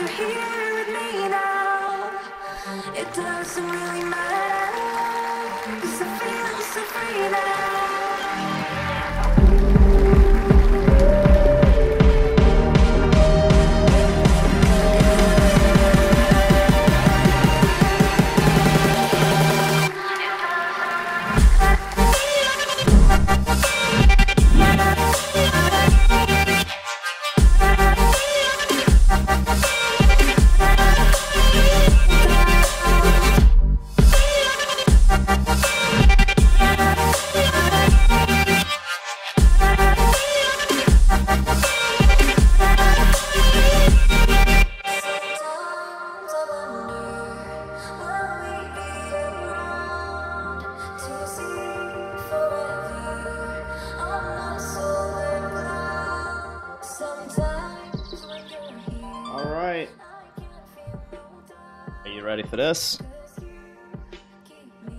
you're here with me now. It doesn't really matter, 'cause I feel so free now. For this,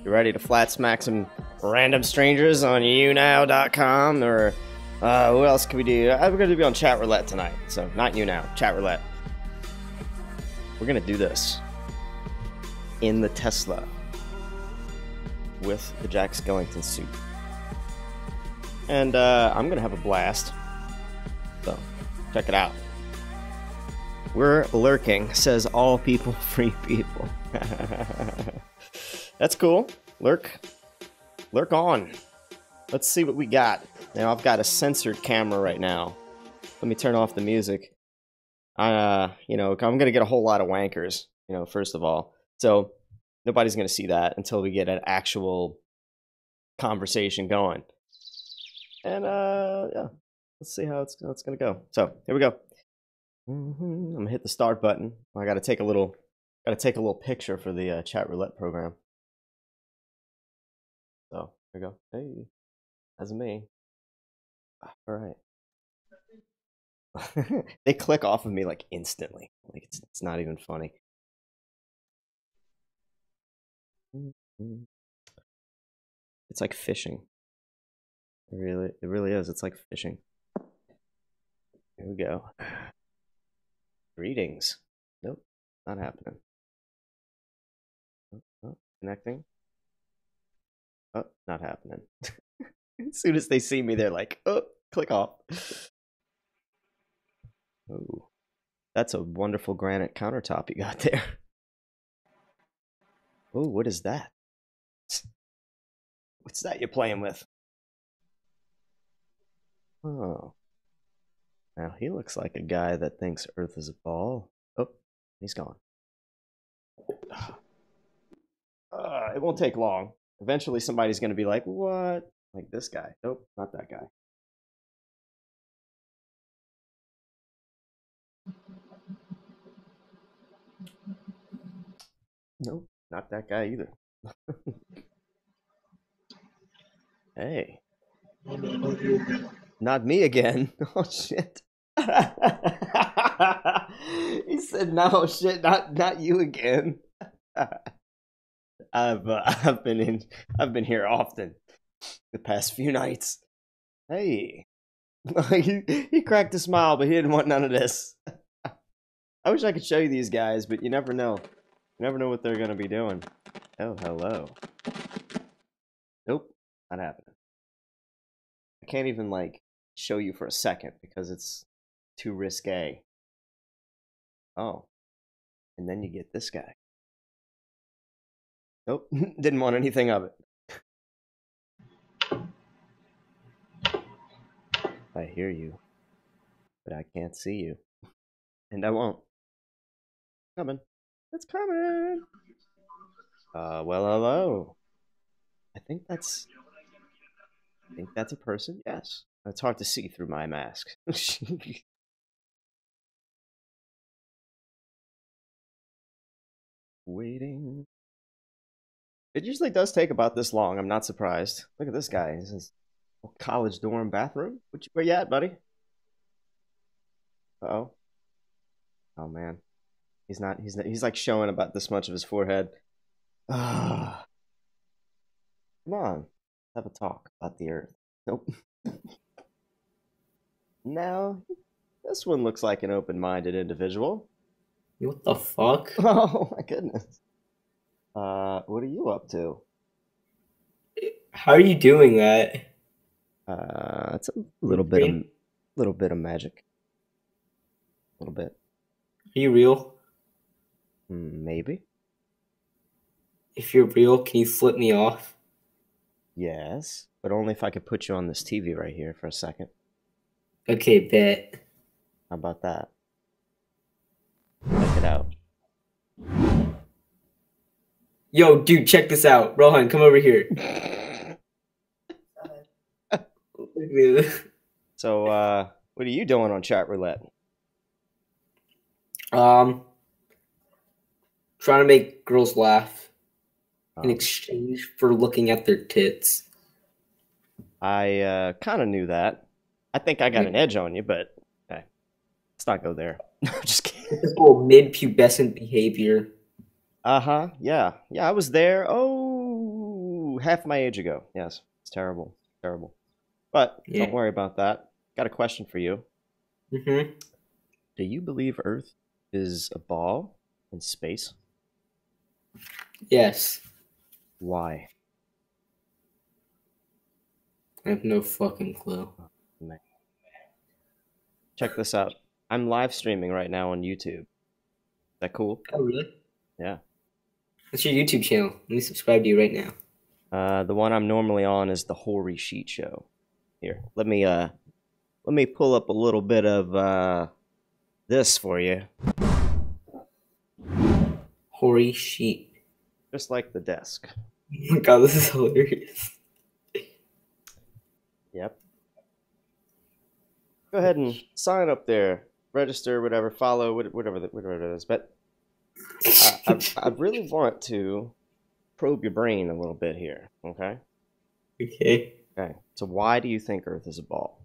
you ready to flat smack some random strangers on younow.com, or who else can we do? We're going to be on Chatroulette tonight, so not YouNow, Chatroulette. We're going to do this in the Tesla with the Jack Skellington suit, and I'm going to have a blast, so check it out. We're lurking, says all people, free people. That's cool. Lurk on. Let's see what we got. Now I've got a censored camera right now. Let me turn off the music. You know, I'm gonna get a whole lot of wankers. You know, first of all, so nobody's gonna see that until we get an actual conversation going. And yeah, let's see how it's gonna go. So here we go. I'm gonna hit the start button. I gotta take a little picture for the Chatroulette program. So here we go. Hey, that's me. All right. They click off of me like instantly. Like it's not even funny. It's like fishing. It really is. It's like fishing. Here we go. Greetings. Nope, not happening. Oh, connecting. Oh, not happening. As soon as they see me, they're like, oh, click off. Oh, that's a wonderful granite countertop you got there. Oh, what is that? What's that you're playing with? Oh. Now he looks like a guy that thinks Earth is a ball. Oh, he's gone. It won't take long. Eventually somebody's going to be like, what? Like this guy. Nope, not that guy. Nope, not that guy either. Hey. Not me again. Oh shit. He said, "No shit, not you again." I've been here often the past few nights. Hey, he cracked a smile, but he didn't want none of this. I wish I could show you these guys, but you never know. You never know what they're gonna be doing. Oh, hello. Nope, not happening. I can't even like show you for a second because it's too risque. Oh, and then you get this guy. Nope, didn't want anything of it. I hear you, but I can't see you, and I won't. Coming, it's coming. Well, hello. I think that's a person. Yes, it's hard to see through my mask. Waiting. It usually does take about this long. I'm not surprised. Look at this guy. This is a college dorm bathroom. Where you at, buddy? Uh-oh. Oh man. He's like showing about this much of his forehead. Ah. Come on. Have a talk about the Earth. Nope. Now, this one looks like an open-minded individual. What the fuck? Oh my goodness. What are you up to? How are you doing that? It's a little bit of magic. A little bit. Are you real? Maybe. If you're real, can you flip me off? Yes, but only if I could put you on this TV right here for a second. Okay, bet. How about that? Check it out. Yo, dude, check this out. Rohan, come over here. So, what are you doing on Chatroulette? Trying to make girls laugh in Um, exchange for looking at their tits. I kind of knew that. I think I got an edge on you, but hey, let's not go there. No, just kidding. This whole mid-pubescent behavior. Uh-huh. Yeah. Yeah, I was there. Oh, half my age ago. Yes. It's terrible. Terrible. But Yeah. don't worry about that. Got a question for you. Mm-hmm. Do you believe Earth is a ball in space? Yes. Why? I have no fucking clue. Man. Check this out. I'm live streaming right now on YouTube. Is that cool? Oh, really? Yeah. What's your YouTube channel? Let me subscribe to you right now. The one I'm normally on is the Horry Sheet Show. Here, let me pull up a little bit of this for you. Horry sheet. Just like the desk. Oh my god, this is hilarious. Yep. Go ahead and sign up there, register, whatever, follow, whatever it is. But I really want to probe your brain a little bit here. Okay. Okay. Okay. So why do you think Earth is a ball?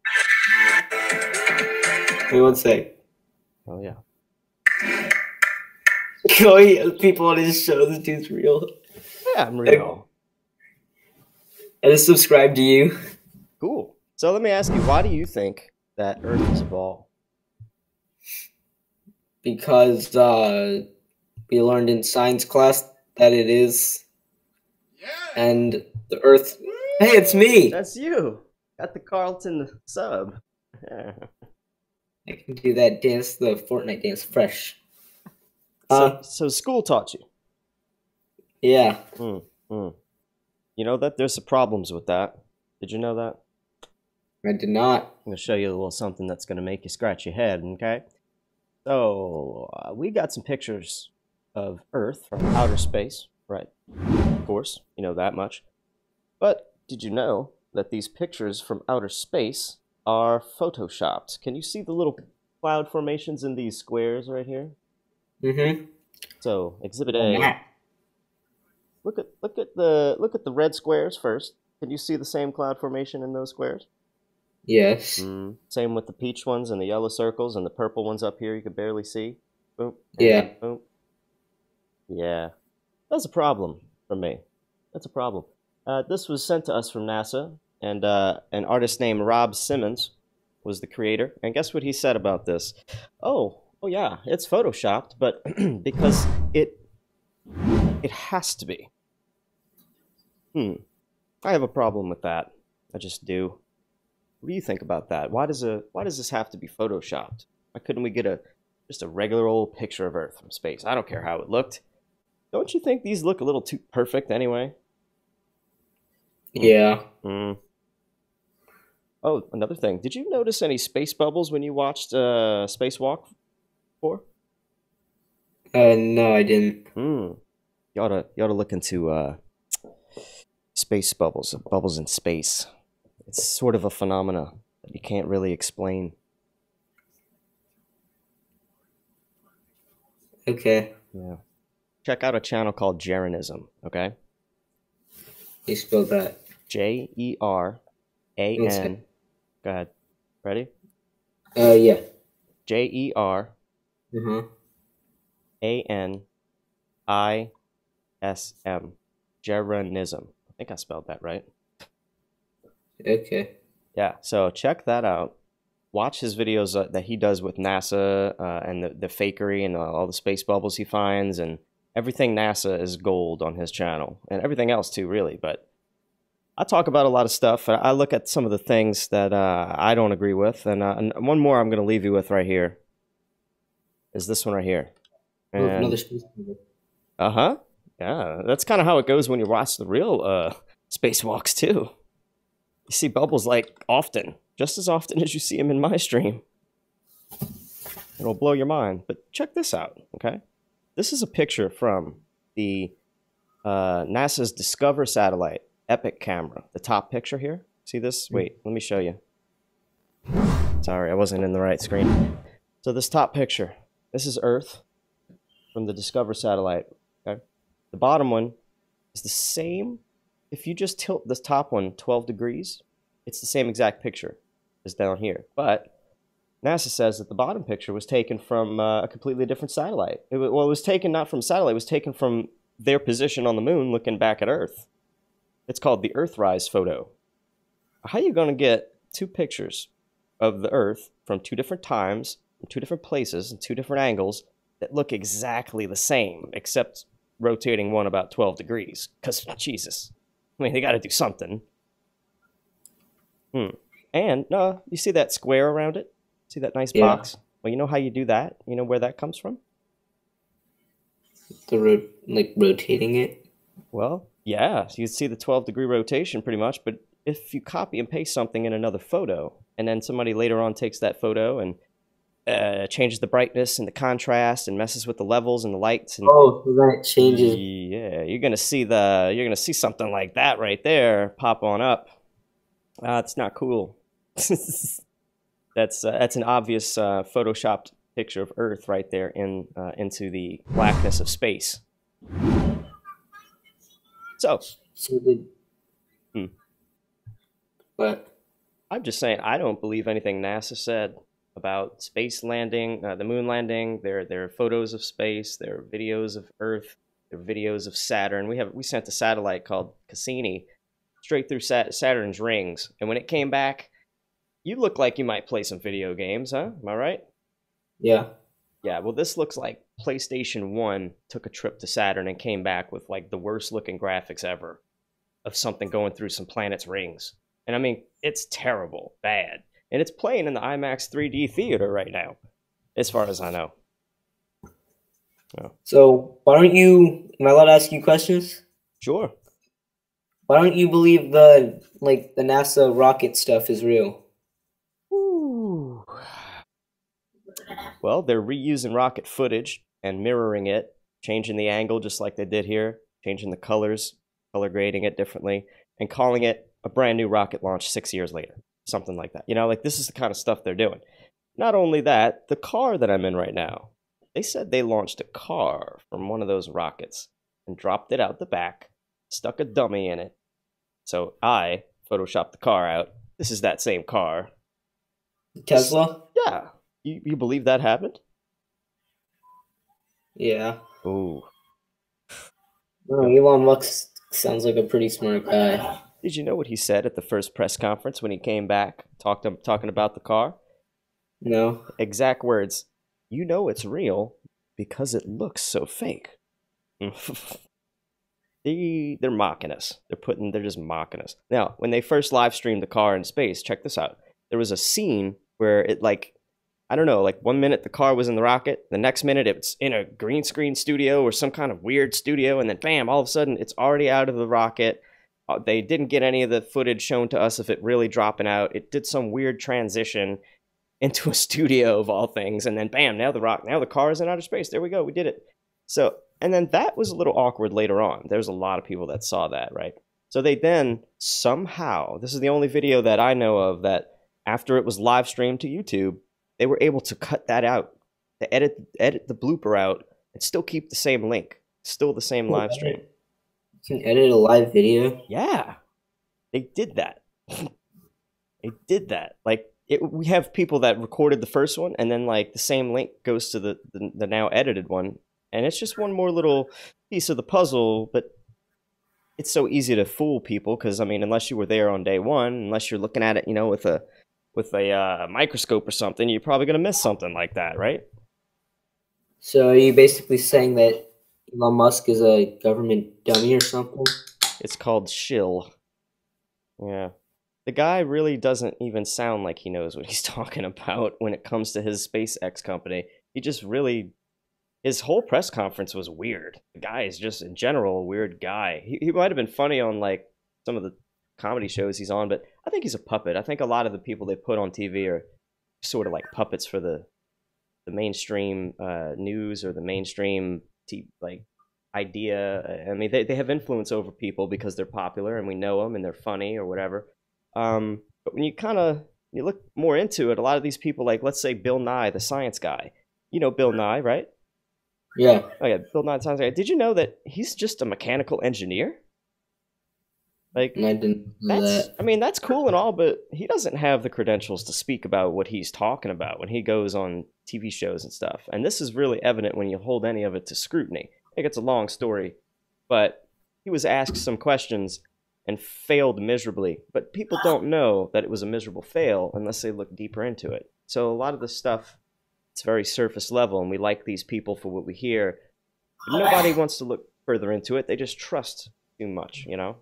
Wait one sec. Oh yeah. People on his show, this dude's real. Yeah, I'm real. I just subscribed to you. Cool. So let me ask you, why do you think that Earth is a ball? Because we learned in science class that it is. And the Earth. Hey, it's me! That's you. Got the Carlton sub. I can do that dance, the Fortnite dance, fresh. So school taught you. Yeah. You know that there's some problems with that. Did you know that? I did not. I'm going to show you a little something that's going to make you scratch your head, okay? So, we got some pictures of Earth from outer space, right? Of course, you know that much. But did you know that these pictures from outer space are photoshopped? Can you see the little cloud formations in these squares right here? Mm-hmm. So, Exhibit A. Look at the red squares first. Can you see the same cloud formation in those squares? Yes. Same with the peach ones and the yellow circles and the purple ones up here you could barely see. Boom. Yeah. Boom. Yeah. That's a problem for me. That's a problem. This was sent to us from NASA, and an artist named Rob Simmons was the creator. And guess what he said about this? Oh yeah, it's photoshopped, but because it has to be. I have a problem with that. I just do. What do you think about that? Why does this have to be photoshopped? Why couldn't we get just a regular old picture of Earth from space? I don't care how it looked. Don't you think these look a little too perfect anyway? Yeah. Oh, another thing. Did you notice any space bubbles when you watched Spacewalk 4? No, I didn't. You ought to look into space bubbles in space. It's sort of a phenomena that you can't really explain. Okay. Yeah. Check out a channel called Jeranism, okay? You spelled that. Jeran. Go ahead. Ready? Yeah. Jeran. ANISM. Jeranism. I think I spelled that right. Okay. Yeah, so check that out. watch his videos that he does with NASA and the fakery and all the space bubbles he finds, and everything NASA is gold on his channel, and everything else too, really. But I talk about a lot of stuff. I look at some of the things that I don't agree with, and one more I'm going to leave you with right here is this one right here. And, Another space movie. uh-huh. Yeah, that's kind of how it goes when you watch the real spacewalks too. You see bubbles like often, just as often as you see them in my stream. It'll blow your mind. But check this out, okay? This is a picture from the NASA's Discover satellite, Epic camera. The top picture here. See this? Wait, let me show you. Sorry, I wasn't in the right screen. So this top picture, this is Earth from the Discover satellite, okay? The bottom one is the same. If you just tilt this top one 12 degrees, it's the same exact picture as down here. But NASA says that the bottom picture was taken from a completely different satellite. It was taken not from satellite, it was taken from their position on the moon looking back at Earth. It's called the Earthrise photo. How are you going to get two pictures of the Earth from two different times, from two different places, and two different angles that look exactly the same, except rotating one about 12 degrees? Because, Jesus, I mean, they got to do something. And, you see that square around it? See that nice box? Well, you know how you do that? You know where that comes from? Rotating it? Well, yeah, so you see the 12-degree rotation pretty much, but if you copy and paste something in another photo, and then somebody later on takes that photo and changes the brightness and the contrast and messes with the levels and the lights, and so then it changes. Yeah, you're gonna see something like that right there pop on up. It's not cool. That's an obvious photoshopped picture of Earth right there into the blackness of space. So What? I'm just saying, I don't believe anything NASA said about space landing, the moon landing. There are photos of space. There are videos of Earth. There are videos of Saturn. We sent a satellite called Cassini straight through Saturn's rings, and when it came back, you look like you might play some video games, huh? Am I right? Yeah. Yeah. Well, this looks like PlayStation 1 took a trip to Saturn and came back with like the worst looking graphics ever of something going through some planet's rings. And I mean, it's terrible, bad. And it's playing in the IMAX 3D theater right now, as far as I know. Oh. So why don't you? Am I allowed to ask you questions? Sure. Why don't you believe the NASA rocket stuff is real? Ooh. Well, they're reusing rocket footage and mirroring it, changing the angle just like they did here, changing the colors, color grading it differently, and calling it a brand new rocket launch 6 years later. Something like that. You know, like this is the kind of stuff they're doing. Not only that, the car that I'm in right now, they said they launched a car from one of those rockets and dropped it out the back, stuck a dummy in it. So I photoshopped the car out. This is that same car. Tesla? Yeah. You believe that happened? Yeah. Ooh. Elon Musk sounds like a pretty smart guy. Did you know what he said at the first press conference when he came back, talking about the car? No. Exact words. You know it's real because it looks so fake. They're mocking us. They're just mocking us. Now, when they first live streamed the car in space, check this out. There was a scene where it I don't know, like 1 minute the car was in the rocket, the next minute it's in a green screen studio or some kind of weird studio, and then bam, all of a sudden it's already out of the rocket. They didn't get any of the footage shown to us of it really dropping out. It did some weird transition into a studio of all things, and then bam, now the car is in outer space. There we go, we did it. So, and then that was a little awkward later on. There's a lot of people that saw that, right? So they then somehow, this is the only video that I know of that after it was live streamed to YouTube, they were able to cut that out, to edit the blooper out, and still keep the same link, still the same live stream. You can edit a live video? Yeah, they did that. They did that. Like, we have people that recorded the first one, and then like the same link goes to the now edited one, and it's just one more little piece of the puzzle. But it's so easy to fool people because I mean, unless you were there on day one, unless you're looking at it, you know, with with a microscope or something, you're probably gonna miss something like that, right? So are you basically saying that Elon Musk is a government dummy or something? It's called shill. Yeah. The guy really doesn't even sound like he knows what he's talking about when it comes to his SpaceX company. He just really, his whole press conference was weird. The guy is just, in general, a weird guy. He might have been funny on, like, some of the comedy shows he's on, but I think he's a puppet. I think a lot of the people they put on TV are sort of like puppets for the mainstream news or the mainstream like idea. I mean, they have influence over people because they're popular and we know them and they're funny or whatever. But when you look more into it, a lot of these people, like let's say Bill Nye, the science guy. You know Bill Nye, right? Yeah. Oh yeah, Bill Nye, the science guy. Did you know that he's just a mechanical engineer? Like, I didn't know that. I mean, that's cool and all, but he doesn't have the credentials to speak about what he's talking about when he goes on TV shows and stuff. And this is really evident when you hold any of it to scrutiny. I think it's a long story, but he was asked some questions and failed miserably. But people don't know that it was a miserable fail unless they look deeper into it. So a lot of the stuff, it's very surface level, and we like these people for what we hear. But nobody wants to look further into it. They just trust too much, you know?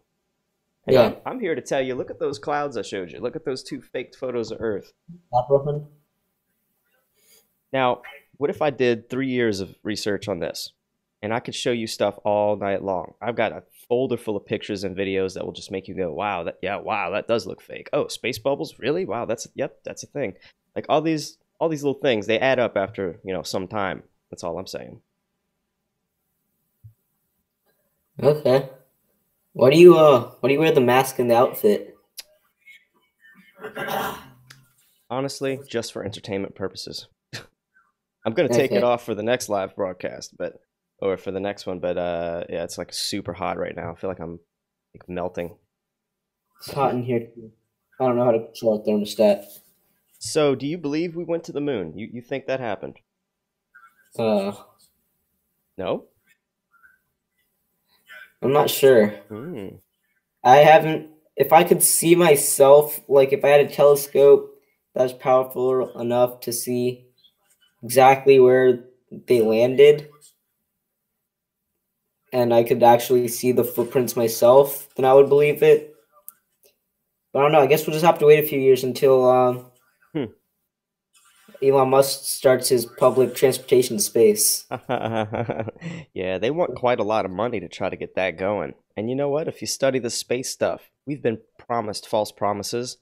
And Yeah. I'm here to tell you, look at those clouds I showed you. Look at those 2 faked photos of Earth. Now, what if I did 3 years of research on this? And I could show you stuff all night long. I've got a folder full of pictures and videos that will just make you go, wow, that does look fake. Oh, space bubbles? Really? Wow, that's a thing. Like all these little things, they add up after, some time. That's all I'm saying. Okay. Why do you wear the mask and the outfit? Honestly, just for entertainment purposes. I'm gonna take it Okay. off for the next live broadcast, or for the next one, but yeah, it's like super hot right now. I feel like I'm like melting. It's hot in here too. I don't know how to control a thermostat. So, do you believe we went to the moon? You think that happened? Uh, No? I'm not sure. Hmm. I haven't. If I could see myself, like if I had a telescope that was powerful enough to see exactly where they landed, and I could actually see the footprints myself, then I would believe it. But I don't know. I guess we'll just have to wait a few years until Hmm. Elon Musk starts his public transportation to space. Yeah, they want quite a lot of money to try to get that going. And you know what? If you study the space stuff, we've been promised false promises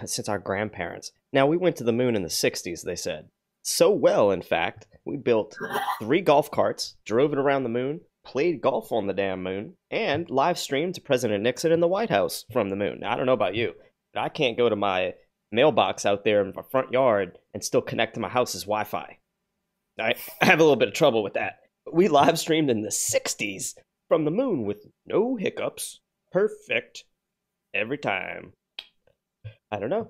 since our grandparents. Now, we went to the moon in the 60s, they said. So well, in fact, we built 3 golf carts, drove it around the moon, played golf on the damn moon, and live streamed to President Nixon in the White House from the moon. Now, I don't know about you, but I can't go to my mailbox out there in my front yard and still connect to my house's Wi-Fi. I have a little bit of trouble with that. But we live streamed in the 60s from the moon with no hiccups. Perfect. Every time. I don't know.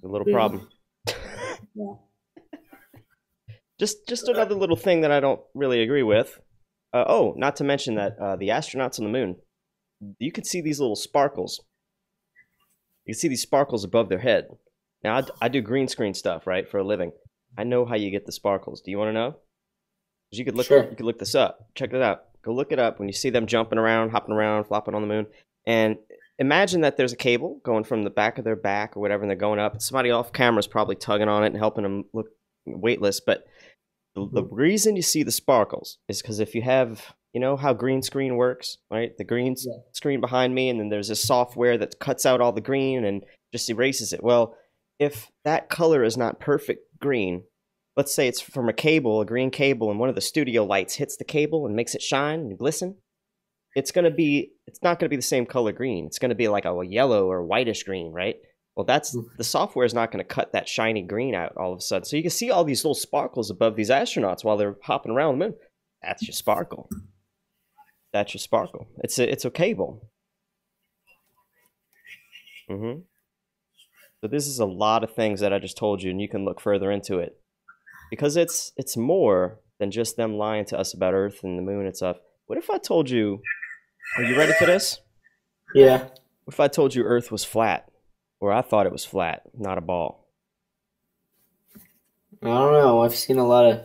A little problem. Yeah. Just another little thing that I don't really agree with. Not to mention that the astronauts on the moon, you can see these little sparkles. You can see these sparkles above their head. Now, I do green screen stuff, right, for a living. I know how you get the sparkles. Do you want to know? 'Cause you could look this up. Check it out. Go look it up when you see them jumping around, hopping around, flopping on the moon. And imagine that there's a cable going from the back of their back or whatever, and they're going up. Somebody off camera is probably tugging on it and helping them look weightless. But the reason you see the sparkles is because if you have, you know how green screen works, right? The green screen behind me, and then there's this software that cuts out all the green and just erases it. Well, if that color is not perfect green, let's say it's from a green cable, and one of the studio lights hits the cable and makes it shine and glisten, it's not going to be the same color green. It's going to be like a yellow or whitish green, right? Well, the software is not going to cut that shiny green out all of a sudden. So you can see all these little sparkles above these astronauts while they're hopping around the moon. That's your sparkle. That's your sparkle. It's a cable. Mm-hmm. So this is a lot of things that I just told you, and you can look further into it. Because it's more than just them lying to us about Earth and the moon and stuff. What if I told you, are you ready for this? Yeah. What if I told you Earth was flat? Or I thought it was flat, not a ball. I don't know. I've seen a lot of.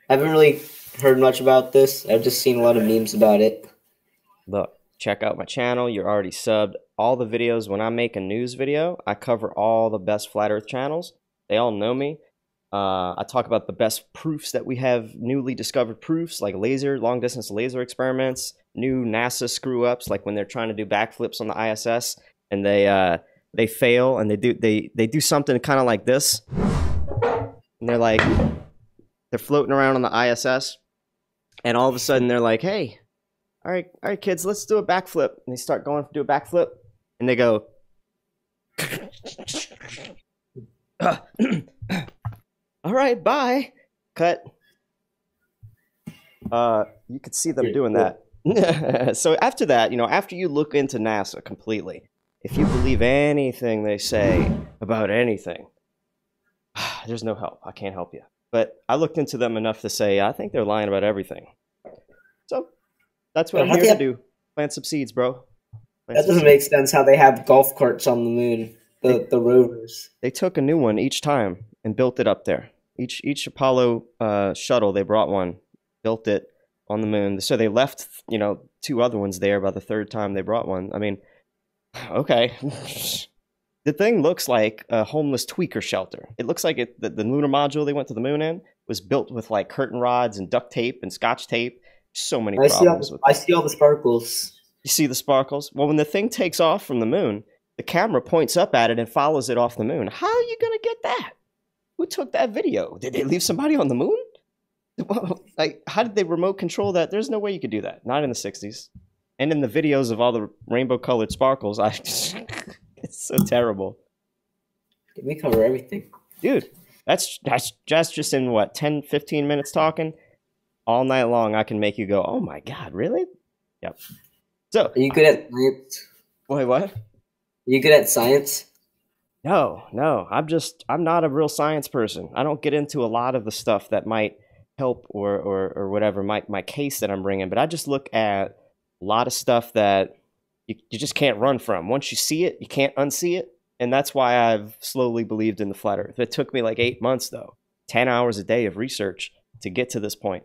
I haven't really heard much about this. I've just seen a lot of memes about it. Look, check out my channel. You're already subbed. All the videos, when I make a news video, I cover all the best flat earth channels. They all know me. I talk about the best proofs that we have, newly discovered proofs like long distance laser experiments, new NASA screw ups, like when they're trying to do backflips on the ISS and they fail and they do something kind of like this, and they're floating around on the ISS, and all of a sudden they're like, "Hey, all right, kids, let's do a backflip," and they start going to do a backflip, and they go. All right, bye. Cut. You could see them doing that. So after that, after you look into NASA completely, if you believe anything they say about anything, there's no help. I can't help you. But I looked into them enough to say I think they're lying about everything. So that's what I'm here to do. Plant some seeds, bro. That doesn't make sense how they have golf carts on the moon, the rovers. They took a new one each time and built it up there. Each Apollo shuttle, they brought one, built it on the moon. So they left, 2 other ones there by the 3rd time they brought one. I mean, okay. The thing looks like a homeless tweaker shelter. It looks like the lunar module they went to the moon in was built with like curtain rods and duct tape and scotch tape. So many problems with it. I see all the sparkles. You see the sparkles? Well, when the thing takes off from the moon, the camera points up at it and follows it off the moon. How are you going to get that? Who took that video? Did they leave somebody on the moon? Like, how did they remote control that? There's no way you could do that. Not in the 60s. And in the videos of all the rainbow-colored sparkles, it's so terrible. We cover everything. Dude, that's just in, 10, 15 minutes talking? All night long, I can make you go, oh my God, really? Yep. So, are you good at science? Wait, what? Are you good at science? No, I'm not a real science person. I don't get into a lot of the stuff that might help or whatever, my case that I'm bringing, but I just look at a lot of stuff that you just can't run from. Once you see it, you can't unsee it, and that's why I've slowly believed in the flat earth. It took me like 8 months, though, 10 hours a day of research to get to this point,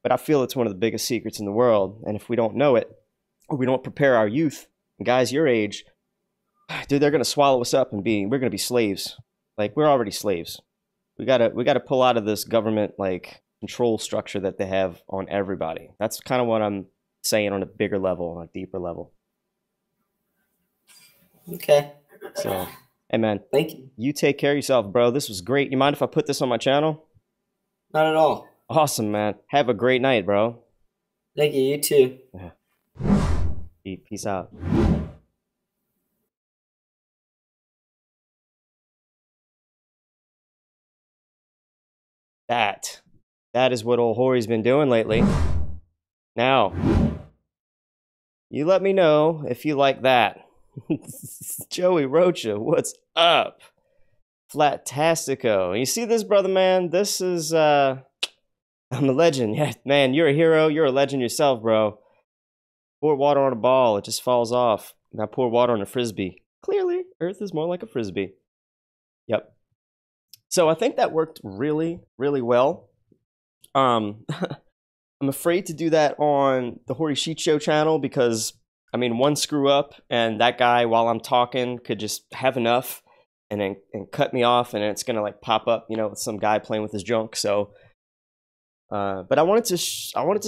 but I feel it's one of the biggest secrets in the world, and if we don't know it, or we don't prepare our youth, and guys your age, dude, they're gonna swallow us up and we're gonna be slaves. Like, we're already slaves. We gotta pull out of this government like control structure that they have on everybody. That's kind of what I'm saying on a bigger level, on a deeper level. Okay. So, hey man, thank you. You take care of yourself, bro. This was great. You mind if I put this on my channel? Not at all. Awesome, man. Have a great night, bro. Thank you. You too. Yeah. Peace out. That is what old Horry's been doing lately. Now, you let me know if you like that. Joey Rocha, what's up? Flattastico. You see this, brother, man? This is, I'm a legend. Yeah, man, you're a hero. You're a legend yourself, bro. Pour water on a ball. It just falls off. Now pour water on a frisbee. Clearly, Earth is more like a frisbee. Yep. So I think that worked really, really well. I'm afraid to do that on the Horry Sheet Show channel because, I mean, one screw up and that guy, while I'm talking, could just have enough and cut me off, and it's gonna like pop up, with some guy playing with his junk. So, but I wanted to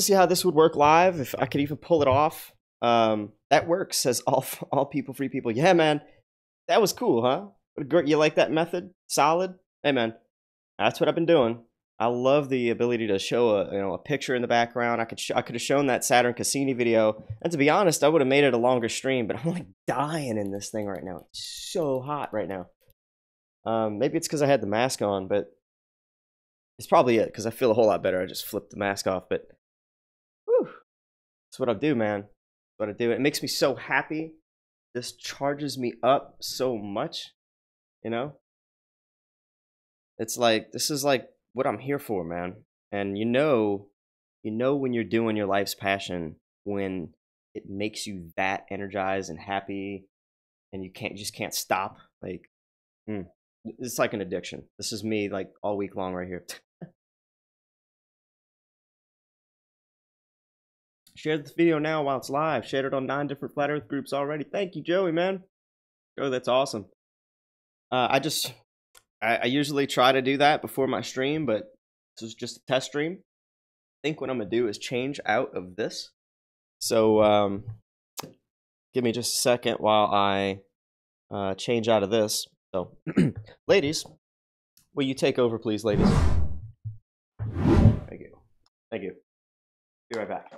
see how this would work live, if I could even pull it off. That works, says all people, free people. Yeah, man, that was cool, huh? You like that method? Solid. Hey, man, that's what I've been doing. I love the ability to show a picture in the background. I could have shown that Saturn Cassini video, and to be honest, I would have made it a longer stream. But I'm like dying in this thing right now. It's so hot right now. Maybe it's because I had the mask on, but it's probably it because I feel a whole lot better. I just flipped the mask off, but whew, that's what I do, man. That's what I do. It makes me so happy. This charges me up so much, It's like, this is like what I'm here for, man. And when you're doing your life's passion, when it makes you that energized and happy, and you just can't stop. Like, it's like an addiction. This is me like all week long right here. Share this video now while it's live. Shared it on 9 different Flat Earth groups already. Thank you, Joey, man. Joey, that's awesome. I usually try to do that before my stream, but this is just a test stream. I think what I'm gonna do is change out of this. So give me just a second while I change out of this. So, ladies, will you take over, please, ladies? Thank you. Thank you. Be right back.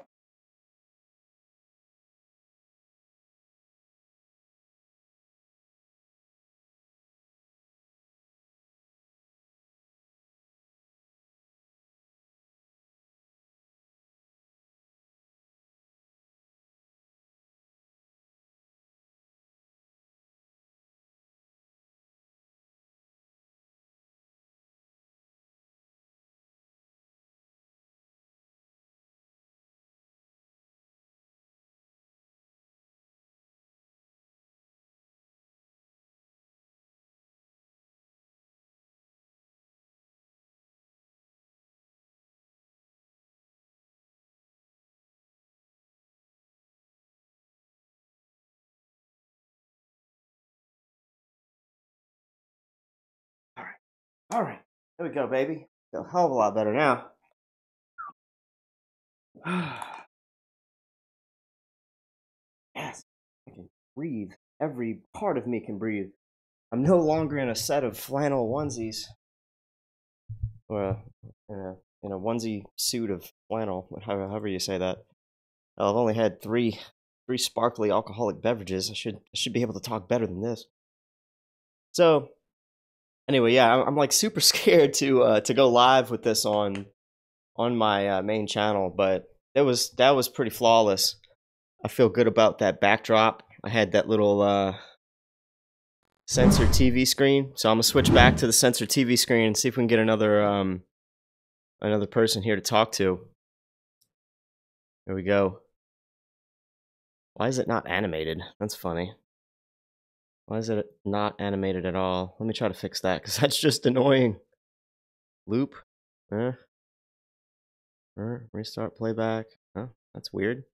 All right. There we go, baby. Feel a hell of a lot better now. Yes, I can breathe. Every part of me can breathe. I'm no longer in a set of flannel onesies, or in a onesie suit of flannel, however you say that. I've only had three sparkly alcoholic beverages. I should be able to talk better than this. So, anyway, yeah, I'm like super scared to go live with this on my main channel, but that was pretty flawless. I feel good about that backdrop. I had that little censored TV screen, so I'm gonna switch back to the censored TV screen and see if we can get another person here to talk to. There we go. Why is it not animated? That's funny. Why is it not animated at all? Let me try to fix that, because that's just annoying. Loop. Restart playback. Oh, that's weird.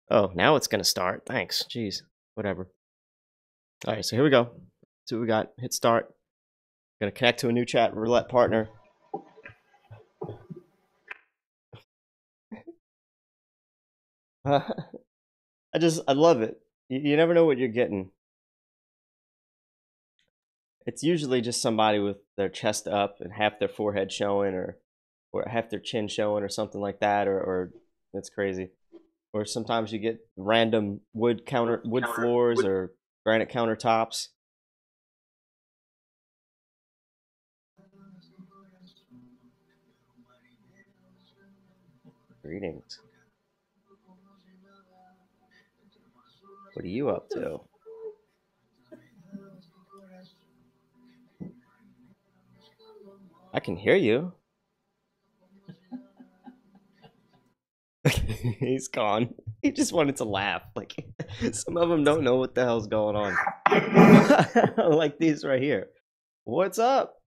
Oh, now it's gonna start. Thanks. Jeez. Whatever. Alright, so here we go. See what we got. Hit start. Gonna connect to a new Chatroulette partner. I love it. You never know what you're getting. It's usually just somebody with their chest up and half their forehead showing, or half their chin showing, or something like that, or that's crazy. Or sometimes you get random wood floors or granite countertops. Greetings. What are you up to? I can hear you. He's gone. He just wanted to laugh. Like, some of them don't know what the hell's going on. Like these right here. What's up?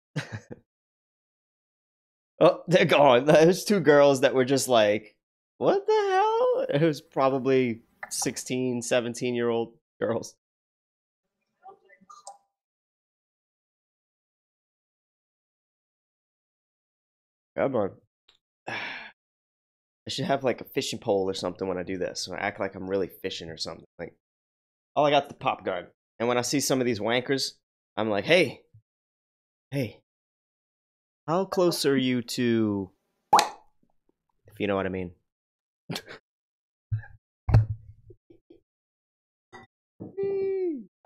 Oh, they're gone. There's 2 girls that were just like, what the hell? It was probably 16, 17-year-old girls. Come on. I should have like a fishing pole or something when I do this. So I act like I'm really fishing or something. Like, all I got the pop gun. And when I see some of these wankers, I'm like, hey, how close are you to, if you know what I mean?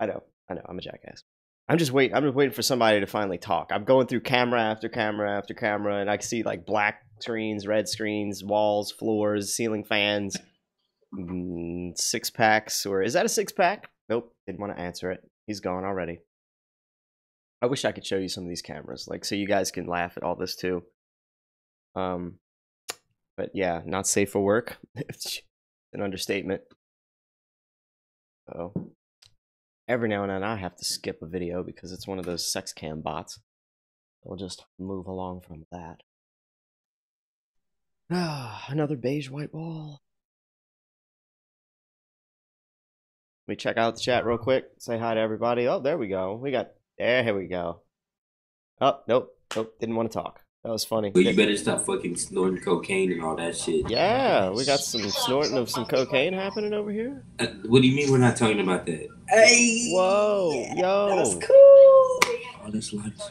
I know, I'm a jackass. I'm just waiting for somebody to finally talk. I'm going through camera after camera after camera, and I see like black screens, red screens, walls, floors, ceiling fans, 6-packs, or is that a 6-pack? Nope, didn't want to answer it. He's gone already. I wish I could show you some of these cameras, like, so you guys can laugh at all this too. But yeah, not safe for work. It's an understatement. Oh. every now and then I have to skip a video because it's one of those sex cam bots. We'll just move along from that. Another beige white wall. Let me check out the chat real quick. Say hi to everybody. Oh, there we go. There we go. Oh, nope. Didn't want to talk. That was funny. But you better stop fucking snorting cocaine and all that shit. Yeah, we got some snorting of some cocaine happening over here. What do you mean we're not talking about that? Hey, whoa, yo, that's cool. Oh, that's lights.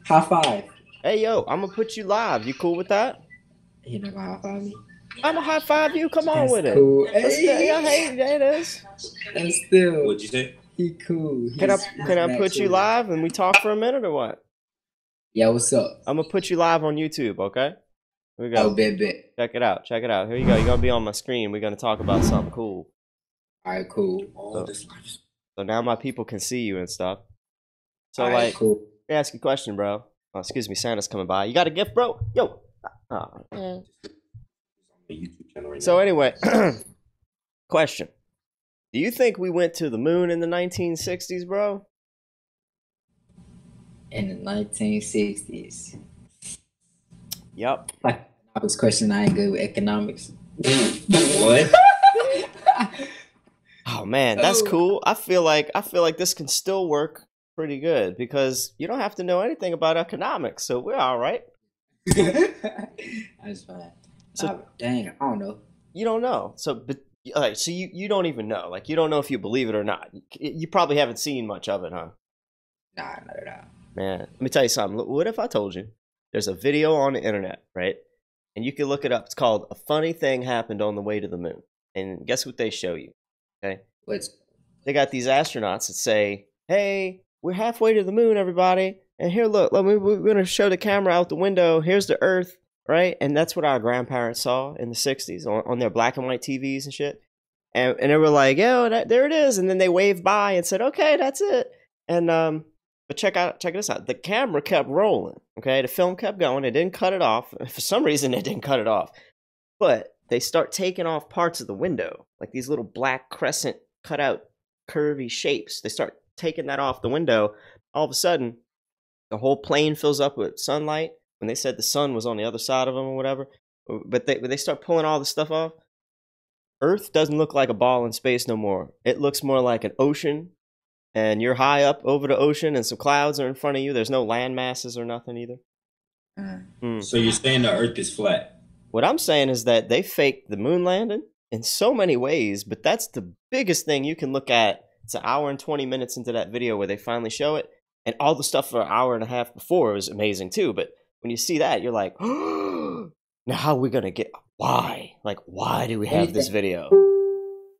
High five. Hey, yo, I'm gonna put you live. You cool with that? You not gonna high five me? I'm gonna high five you. Come on That's with cool. it. Hey, there it is. That's still. What'd you say? He cool. Can I put you live and we talk for a minute or what? Yeah, what's up? I'm gonna put you live on YouTube, okay? Here we go. Oh, bet. Check it out. Here you go. You're gonna be on my screen. We're gonna talk about something cool. All right, cool. Oh, that's lights. So now my people can see you and stuff. So All right, like, cool. let me ask you a question, bro. Oh, excuse me, Santa's coming by. You got a gift, bro? Yo. Oh, man. YouTube channel right So now. anyway, question. Do you think we went to the moon in the 1960s, bro? In the 1960s. Yep. Like, I was questioning, I ain't good with economics. What? Oh man, that's cool. I feel like this can still work pretty good because you don't have to know anything about economics, so we're all right. That's fine. So dang, I don't know. you don't know. So but so you don't even know. Like you don't know if you believe it or not. You probably haven't seen much of it, huh? Nah, not at all. Man, let me tell you something. What if I told you there's a video on the internet, right? And you can look it up. It's called "A Funny Thing Happened on the Way to the Moon." And guess what they show you? Okay, they got these astronauts that say, "Hey, we're halfway to the moon, everybody. And here, look, we're gonna show the camera out the window. Here's the Earth, right?" And that's what our grandparents saw in the '60s on their black and white TVs and shit. And they were like, "Yo, there it is." And then they waved by and said, "Okay, that's it." And but check this out. The camera kept rolling. Okay, the film kept going. It didn't cut it off. For some reason, it didn't cut it off. But they start taking off parts of the window, like these little black crescent cut out curvy shapes. They start taking that off the window. All of a sudden, the whole plane fills up with sunlight. When they said the sun was on the other side of them or whatever, but they start pulling all the stuff off. Earth doesn't look like a ball in space no more. It looks more like an ocean. And you're high up over the ocean and some clouds are in front of you. There's no land masses or nothing either. So you're saying the Earth is flat? What I'm saying is that they faked the moon landing in so many ways, but that's the biggest thing you can look at. It's an hour and 20 minutes into that video where they finally show it. And all the stuff for an hour and a half before was amazing too. But when you see that, you're like, oh, now how are we going to get, why? Like, why do we have this video?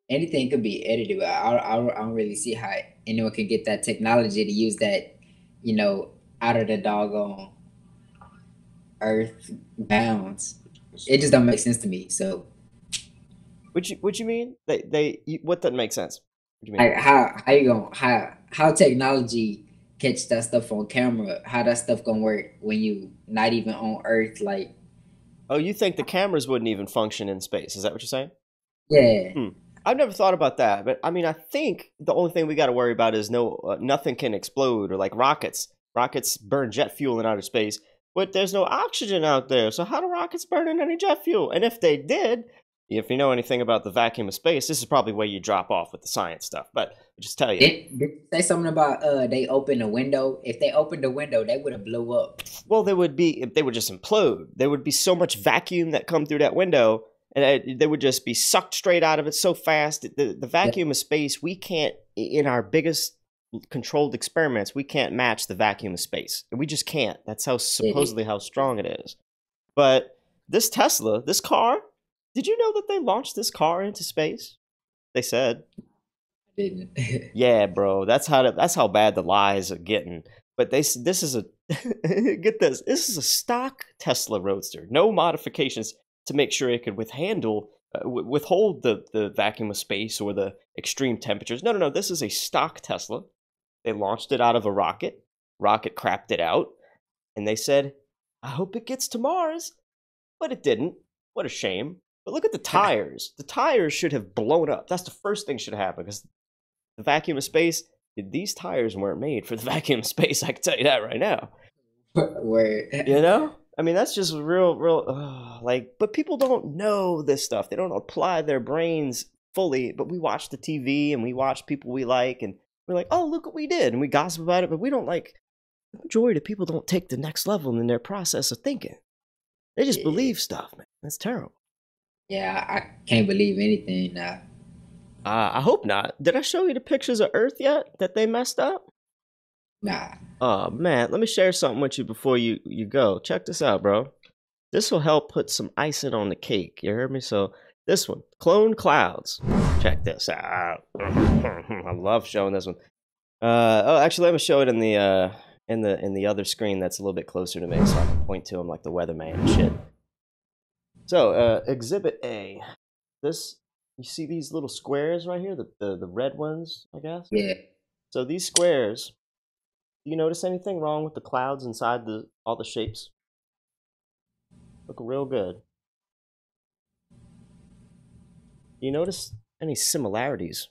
Anything could be edited, but I don't really see how anyone could get that technology to use that, out of the doggone Earth bounds. It just don't make sense to me. So, what you mean? What doesn't make sense? What do you mean? like how you gonna how technology catch that stuff on camera? How that stuff gonna work when you not even on Earth? Like, oh, you think the cameras wouldn't even function in space? Is that what you're saying? yeah. I've never thought about that, but I mean, I think the only thing we got to worry about is nothing can explode or like rockets. Rockets burn jet fuel in outer space, but there's no oxygen out there. So how do rockets burn in any jet fuel? And if they did, if you know anything about the vacuum of space, this is probably where you drop off with the science stuff. But I'll just tell you, Did say something about they opened a window. If they opened the window, they would have blew up. well, they would just implode. There would be so much vacuum that come through that window. And they would just be sucked straight out of it so fast. The vacuum of space, we can't, in our biggest controlled experiments, we can't match the vacuum of space. We just can't. That's supposedly how strong it is. But this Tesla, this car, did you know that they launched this car into space? They said. Didn't. Yeah, bro. That's how bad the lies are getting. But this is a get this. This is a stock Tesla Roadster. No modifications to make sure it could withhold the vacuum of space or the extreme temperatures. No. This is a stock Tesla. They launched it out of a rocket. Rocket crapped it out. And they said, I hope it gets to Mars. But it didn't. What a shame. But look at the tires. The tires should have blown up. That's the first thing should happen because The vacuum of space, these tires weren't made for the vacuum of space. I can tell you that right now. Where You know? I mean, that's just real, like, but people don't know this stuff. They don't apply their brains fully, but we watch the TV and we watch people we like and we're like, oh, look what we did. And we gossip about it, but we don't like, the majority of people don't take the next level in their process of thinking. They just believe stuff, man. That's terrible. Yeah, I can't believe anything now. I hope not. Did I show you the pictures of Earth yet that they messed up? Nah. Oh, man. Let me share something with you before you go. Check this out, bro. This will help put some icing on the cake. You heard me? So this one, clone clouds. Check this out. I love showing this one. Oh, actually, let me show it in the other screen that's a little bit closer to me, so I can point to them like the weatherman and shit. So, Exhibit A. This, you see these little squares right here, the red ones, I guess. Yeah. So these squares. Do you notice anything wrong with the clouds inside all the shapes? Look real good. Do you notice any similarities?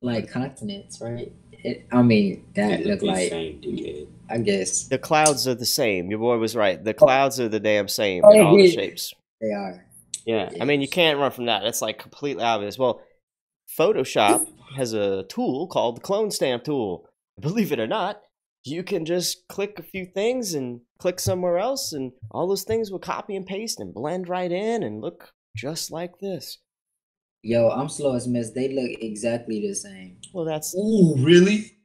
Like continents, right? I mean, that look like, I guess. The clouds are the same. Your boy was right. The clouds are the damn same in all the shapes. They are. Yeah, I mean, you can't run from that. It's like completely obvious. Well, Photoshop has a tool called the clone stamp tool. Believe it or not, you can just click a few things and click somewhere else, and all those things will copy and paste and blend right in and look just like this. Yo, I'm slow as mess. They look exactly the same. Well, that's... Ooh, really?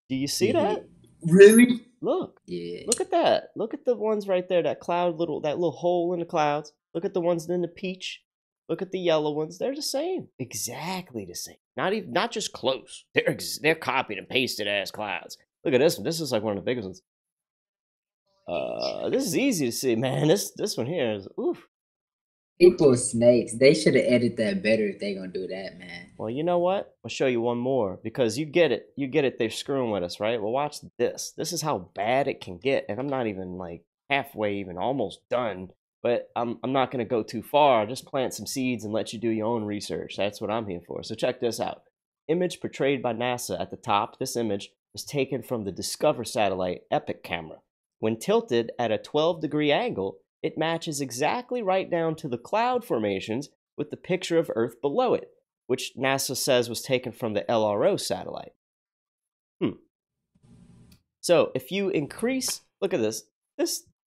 Do you see that? Really? Look. Yeah. Look at that. Look at the ones right there, that little hole in the clouds. Look at the ones in the peach. Look at the yellow ones. They're the same. Exactly the same. Not just close. They're copied and pasted as clouds. Look at this one. This is like one of the biggest ones. This is easy to see, man. This one here is oof. People snakes. They should have edited that better if they gonna do that, man. Well, you know what? I'll show you one more because you get it. You get it. They're screwing with us, right? Well, watch this. This is how bad it can get, and I'm not even like halfway, even almost done. But I'm not gonna go too far. I'll just plant some seeds and let you do your own research. That's what I'm here for. So check this out. Image portrayed by NASA at the top. This image was taken from the Discover satellite EPIC camera. When tilted at a 12-degree angle, it matches exactly right down to the cloud formations with the picture of Earth below it, which NASA says was taken from the LRO satellite. So if you increase, look at this.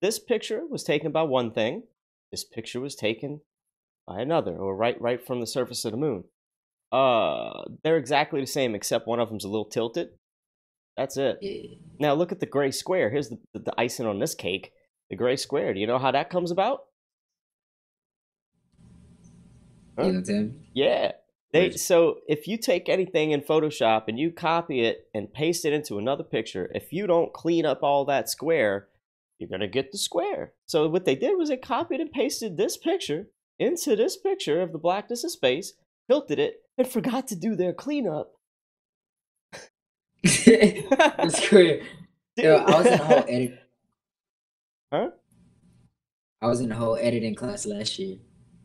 This picture was taken by one thing. This picture was taken by another, or right from the surface of the moon. They're exactly the same, except one of them's a little tilted. That's it. Yeah. Now look at the gray square. Here's the icing on this cake. The gray square. Do you know how that comes about? Huh? You know what I'm saying? Yeah. So if you take anything in Photoshop and you copy it and paste it into another picture, if you don't clean up all that square, you're going to get the square. So what they did was they copied and pasted this picture into this picture of the blackness of space, tilted it, and forgot to do their cleanup. It's great. Yo, I was in a whole edit. Huh? I was in a whole editing class last year.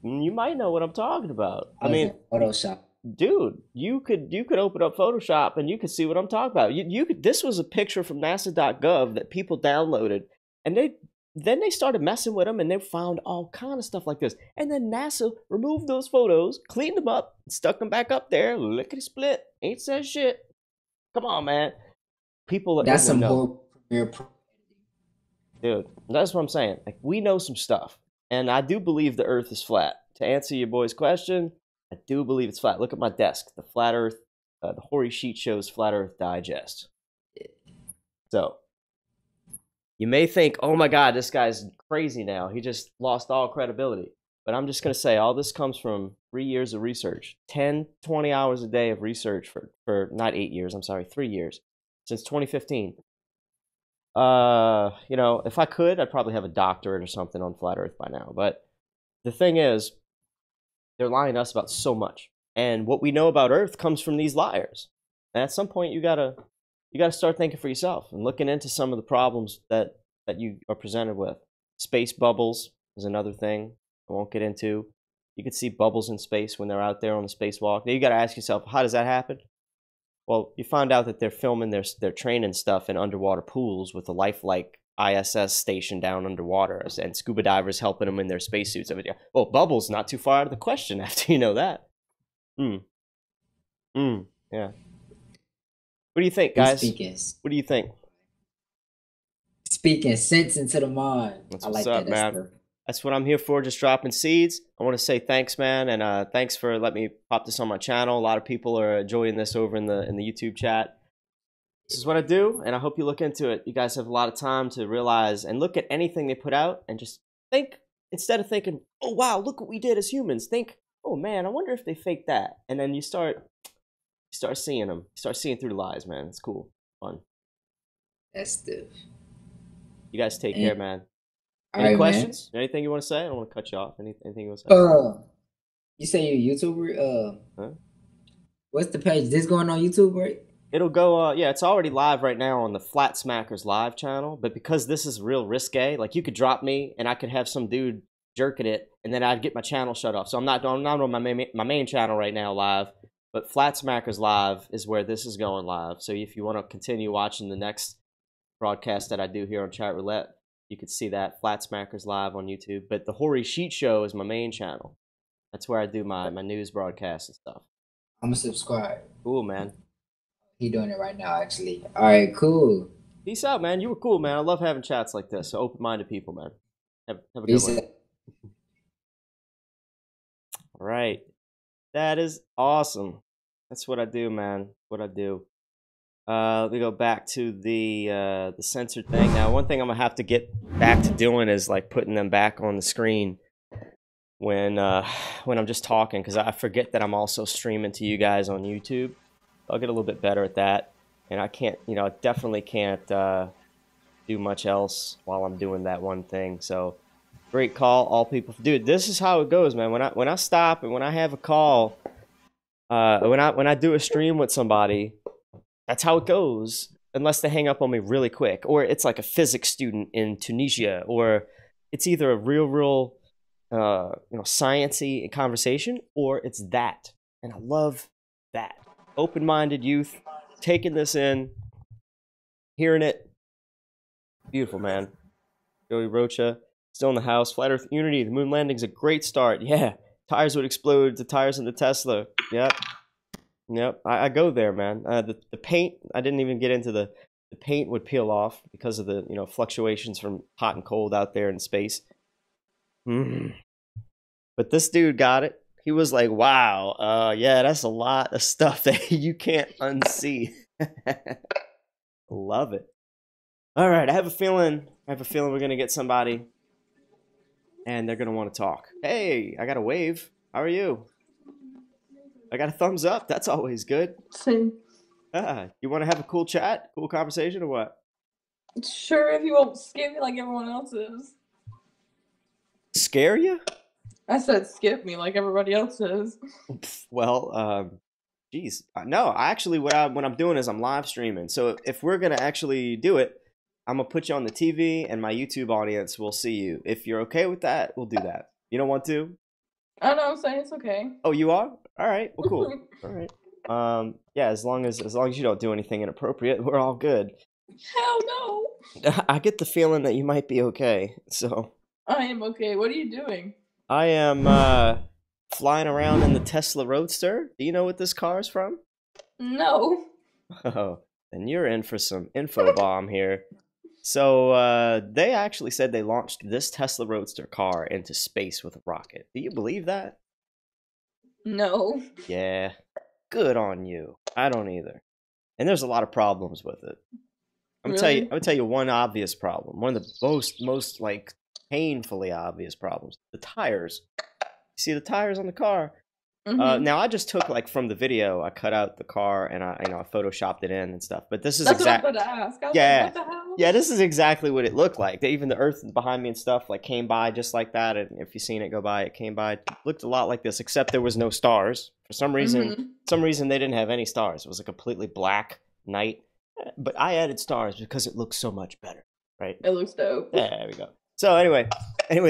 You might know what I'm talking about. I mean, Photoshop. Dude, you could open up Photoshop and you could see what I'm talking about. You could. This was a picture from NASA.gov that people downloaded, and then they started messing with them, and they found all kind of stuff like this. And then NASA removed those photos, cleaned them up, stuck them back up there. Lickety split, ain't said shit. Come on, man. People. That's some whole Premiere Pro. Dude, that's what I'm saying. Like, we know some stuff. And I do believe the Earth is flat. To answer your boy's question, I do believe it's flat. Look at my desk. The Flat Earth, the Horry sheet shows Flat Earth Digest. So, you may think, oh my God, this guy's crazy now. He just lost all credibility. But I'm just going to say, all this comes from 3 years of research. 10, 20 hours a day of research for not 8 years, I'm sorry, 3 years. Since 2015. You know, if I could, I'd probably have a doctorate or something on Flat Earth by now. But the thing is, they're lying to us about so much. And what we know about Earth comes from these liars. And at some point, you gotta start thinking for yourself and looking into some of the problems that you are presented with. Space bubbles is another thing I won't get into. You can see bubbles in space when they're out there on the spacewalk. Now you gotta ask yourself, how does that happen? Well, you find out that they're filming their training stuff in underwater pools with a lifelike ISS station down underwater, and scuba divers helping them in their spacesuits. Well, Bubble's not too far out of the question after you know that. Yeah. What do you think, guys? What do you think? Speaking sense into the mind. That's I what's like up, that. man. That's what I'm here for, just dropping seeds. I want to say thanks, man, and thanks for letting me pop this on my channel. A lot of people are enjoying this over in the YouTube chat. This is what I do, and I hope you look into it. You guys have a lot of time to realize and look at anything they put out and just think, instead of thinking, oh, wow, look what we did as humans. Think, oh, man, I wonder if they faked that. And then you start seeing them. You start seeing through the lies, man. It's cool. Fun. That's the... You guys take care, man. Any right, questions? Man. Anything you want to say? I don't want to cut you off. Anything you want to say? You say you're a YouTuber? Huh? What's the page? This going on YouTube, right? It'll go, yeah, it's already live right now on the Flatsmackers live channel, but because this is real risque, like you could drop me and I could have some dude jerking it and then I'd get my channel shut off. So I'm not on my main channel right now live, but Flatsmackers live is where this is going live. So if you want to continue watching the next broadcast that I do here on Chatroulette, you could see that Flatsmackers live on YouTube. But the Horry Sheet Show is my main channel. That's where I do my news broadcasts and stuff. I'm gonna subscribe. Cool, man. He doing it right now, actually. All right, cool. Peace out, man. You were cool, man. I love having chats like this. So open-minded people, man. Have a good one. All right. That is awesome. That's what I do, man. What I do. Let me go back to the censored thing. Now, one thing I'm gonna have to get back to doing is like putting them back on the screen when I'm just talking, because I forget that I'm also streaming to you guys on YouTube. I'll get a little bit better at that, and I can't, I definitely can't do much else while I'm doing that one thing. So, great call, all people. Dude, this is how it goes, man. When I stop and when I have a call, when I do a stream with somebody, that's how it goes. Unless they hang up on me really quick, or it's like a physics student in Tunisia, or it's either a real, sciencey conversation, or it's that, and I love that. Open-minded youth, taking this in, hearing it. Beautiful, man. Joey Rocha, still in the house. Flat Earth Unity, the moon landing's a great start. Yeah, tires would explode, the tires in the Tesla. Yep, I go there, man. The paint, I didn't even get into the paint would peel off because of the, fluctuations from hot and cold out there in space. But this dude got it. He was like, wow, yeah, that's a lot of stuff that you can't unsee. Love it. All right, I have a feeling we're going to get somebody, and they're going to want to talk. Hey, I got a wave. How are you? I got a thumbs up. That's always good. Same. You want to have a cool chat, cool conversation, or what? Sure, if you won't scare me like everyone else is. Scare you? I said skip me like everybody else is. Well, geez, no. Actually, what I'm doing is I'm live streaming. So if we're gonna actually do it, I'm gonna put you on the TV, and my YouTube audience will see you. If you're okay with that, we'll do that. You don't want to? I know. I'm saying it's okay. Oh, you are? All right. Well, cool. All right. Yeah. As long as you don't do anything inappropriate, we're all good. Hell no. I get the feeling that you might be okay. So. I am okay. What are you doing? I am flying around in the Tesla Roadster. Do you know what this car is from? No. Oh, then you're in for some info bomb here. So they actually said they launched this Tesla Roadster car into space with a rocket. Do you believe that? No. Yeah. Good on you. I don't either. And there's a lot of problems with it. I'm gonna tell you one obvious problem. One of the most like painfully obvious problems. The tires. You see the tires on the car? Now I just took like from the video, I cut out the car and I photoshopped it in and stuff. But this is exactly. What I was about to ask. Yeah, like, what the hell? Yeah, this is exactly what it looked like. Even the Earth behind me and stuff like came by just like that. And if you've seen it go by, it came by. It looked a lot like this, except there was no stars for some reason. Some reason they didn't have any stars. It was a completely black night. But I added stars because it looks so much better, right? It looks dope. Yeah, there we go. So anyway,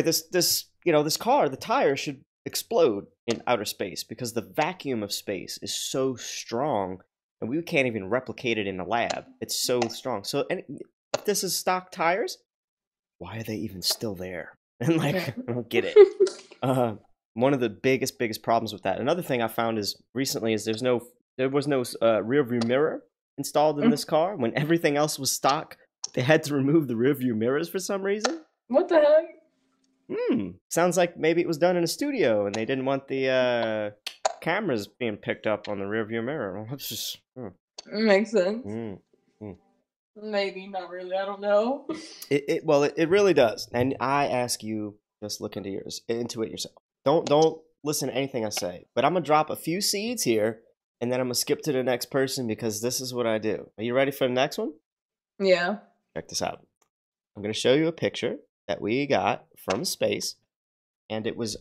this car, the tire should explode in outer space because the vacuum of space is so strong and we can't even replicate it in the lab. It's so strong. So, and if this is stock tires, why are they even still there? And like, I don't get it. One of the biggest problems with that. Another thing I found is recently is there was no rear view mirror installed in this car. When everything else was stock, they had to remove the rear view mirrors for some reason. What the heck? Sounds like maybe it was done in a studio and they didn't want the cameras being picked up on the rear view mirror. That's just Makes sense. Maybe, not really. I don't know. It really does. And I ask you, just look into it yourself. Don't listen to anything I say. But I'm gonna drop a few seeds here, and then I'm gonna skip to the next person because this is what I do. Are you ready for the next one? Yeah. Check this out. I'm gonna show you a picture that we got from space, and it was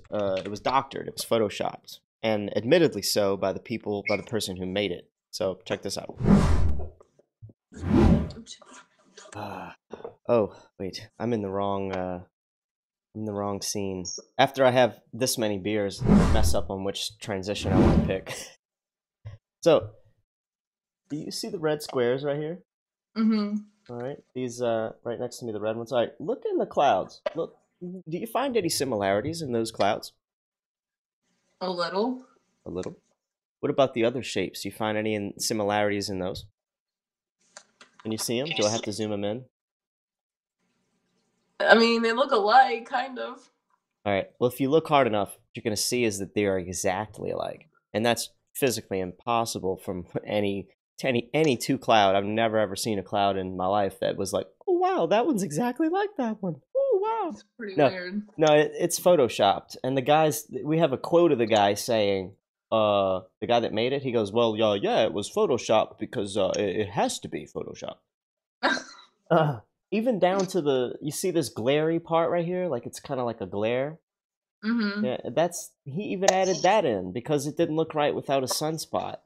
doctored. It was photoshopped, and admittedly so by the person who made it. So check this out. Oh wait, I'm in the wrong scene. After I have this many beers, I mess up on which transition I want to pick. So, do you see the red squares right here? All right, these right next to me, the red ones. All right, look in the clouds. Look, do you find any similarities in those clouds? A little. A little. What about the other shapes? Do you find any similarities in those? Can you see them? Do I have to zoom them in? I mean, they look alike, kind of. All right. Well, if you look hard enough, what you're going to see is that they are exactly alike. And that's physically impossible from any two cloud. I've never ever seen a cloud in my life that was like, oh, wow, that one's exactly like that one. Oh, wow. It's pretty weird. No, it's photoshopped. And the guys, we have a quote of the guy saying, the guy that made it, he goes, well, yeah, it was photoshopped because it has to be photoshopped. Even down to you see this glary part right here, like it's kind of like a glare. Yeah, he even added that in because it didn't look right without a sunspot.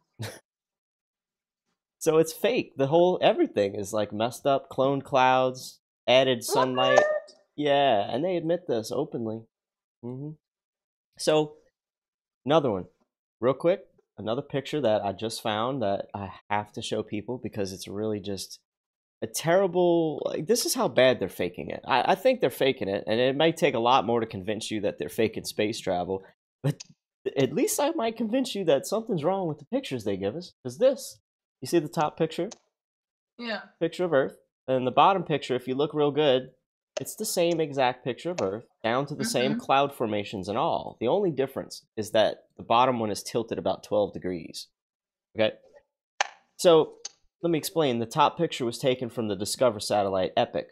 So it's fake. Everything is like messed up, cloned clouds, added sunlight. What? Yeah, and they admit this openly. So, another one. Real quick, another picture that I just found that I have to show people because it's really just a terrible... this is how bad they're faking it. I think they're faking it, and it might take a lot more to convince you that they're faking space travel, but at least I might convince you that something's wrong with the pictures they give us. Because you see the top picture? Yeah. Picture of Earth. And the bottom picture, if you look real good, it's the same exact picture of Earth, down to the same cloud formations and all. The only difference is that the bottom one is tilted about 12 degrees. Okay? So, let me explain. The top picture was taken from the Discover Satellite Epic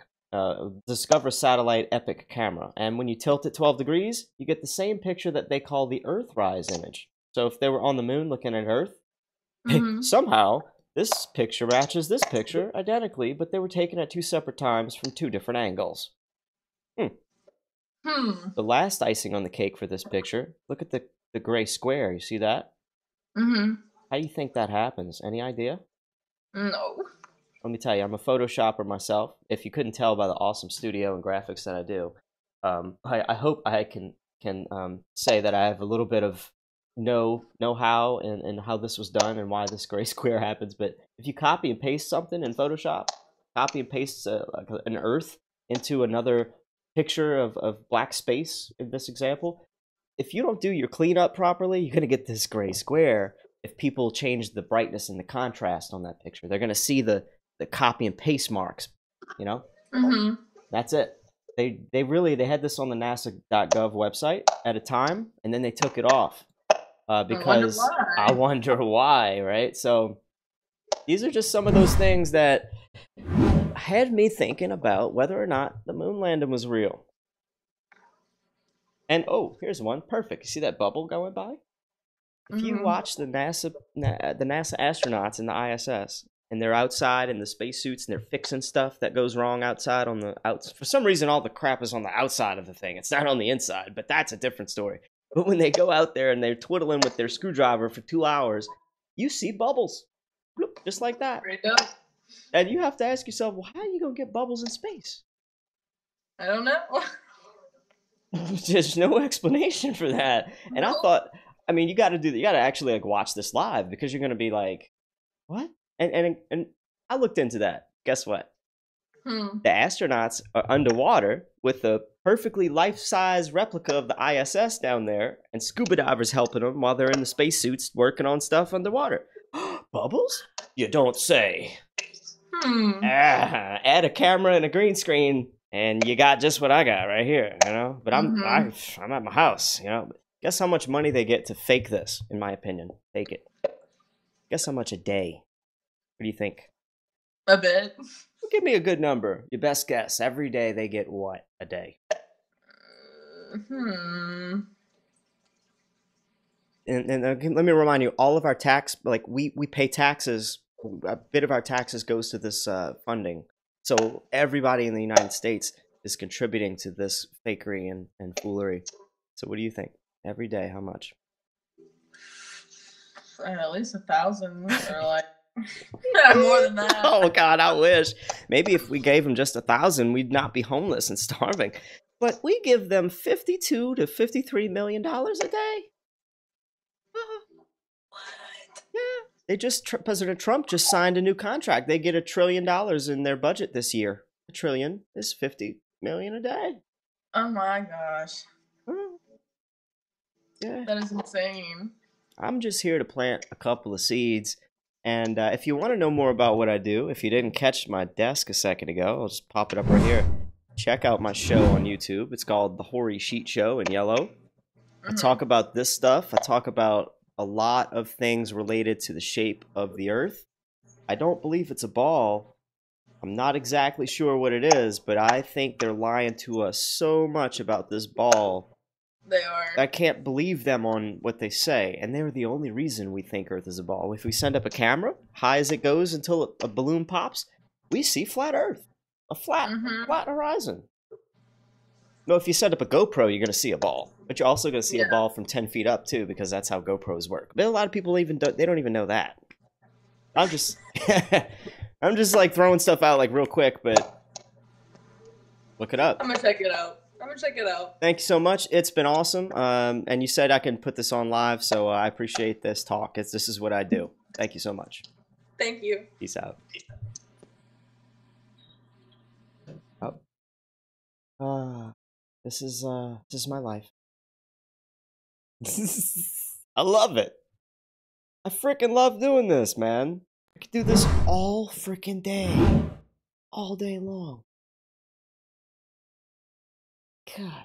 camera. And when you tilt it 12 degrees, you get the same picture that they call the Earthrise image. So if they were on the moon looking at Earth, somehow this picture matches this picture identically, but they were taken at two separate times from two different angles. The last icing on the cake for this picture, look at the gray square. You see that? How do you think that happens? Any idea? No. Let me tell you, I'm a Photoshopper myself. If you couldn't tell by the awesome studio and graphics that I do, I hope I can say that I have a little bit of know-how in how this was done and why this gray square happens. But if you copy and paste something in Photoshop, copy and paste like an Earth into another picture of black space in this example, if you don't do your cleanup properly, you're going to get this gray square. If people change the brightness and the contrast on that picture, they're going to see the copy and paste marks, you know? That's it. They had this on the NASA.gov website at a time, and then they took it off because I wonder why, right? So these are just some of those things that had me thinking about whether or not the moon landing was real. And oh, here's one. Perfect. You see that bubble going by? If you watch the NASA astronauts in the ISS, and they're outside in the spacesuits, and they're fixing stuff that goes wrong outside on the outside. For some reason, all the crap is on the outside of the thing. It's not on the inside, but that's a different story. But when they go out there and they're twiddling with their screwdriver for 2 hours, you see bubbles. Bloop, just like that. And you have to ask yourself, well, how are you going to get bubbles in space? I don't know. There's no explanation for that. And I thought... I mean, you got to actually like watch this live because you're going to be like, What? And I looked into that. Guess what? Hmm. The astronauts are underwater with a perfectly life-size replica of the ISS down there, and scuba divers helping them while they're in the spacesuits working on stuff underwater. Bubbles? You don't say. Hmm. Add a camera and a green screen, and you got just what I got right here, you know? But I'm at my house, you know? Guess how much money they get to fake this, in my opinion. Fake it. Guess how much a day? What do you think? A bit. Give me a good number. Your best guess. Every day they get what a day? Hmm. And let me remind you, all of our tax, like we pay taxes. A bit of our taxes goes to this funding. So everybody in the United States is contributing to this fakery and foolery. So what do you think? Every day, how much? At least 1,000 or like more than that. Oh God, I wish. Maybe if we gave them just 1,000, we'd not be homeless and starving. But we give them $52 to $53 million a day. What? Yeah, they just President Trump just signed a new contract. They get $1 trillion in their budget this year. $1 trillion is 50 million a day. Oh my gosh. Yeah, That is insane. I'm just here to plant a couple of seeds. And if you want to know more about what I do, if you didn't catch my desk a second ago, I'll just pop it up right here. Check out my show on YouTube. It's called The Horry Sheet Show in yellow. I talk about this stuff. I talk about a lot of things related to the shape of the Earth. I don't believe it's a ball. I'm not exactly sure what it is, but I think they're lying to us so much about this ball. They are. I can't believe them on what they say, and they're the only reason we think Earth is a ball. If we send up a camera, high as it goes until a balloon pops, we see flat Earth. A flat horizon. No, if you set up a GoPro, you're going to see a ball. But you're also going to see a ball from 10 feet up, too, because that's how GoPros work. But a lot of people they don't even know that. I'm just... I'm just, like, throwing stuff out, like, real quick, but... Look it up. I'm gonna check it out. Thank you so much. It's been awesome. And you said I can put this on live, so I appreciate this talk. This is what I do. Thank you so much. Thank you. Peace out. Oh. This is my life. I love it. I freaking love doing this, man. I could do this all freaking day. All day long. God.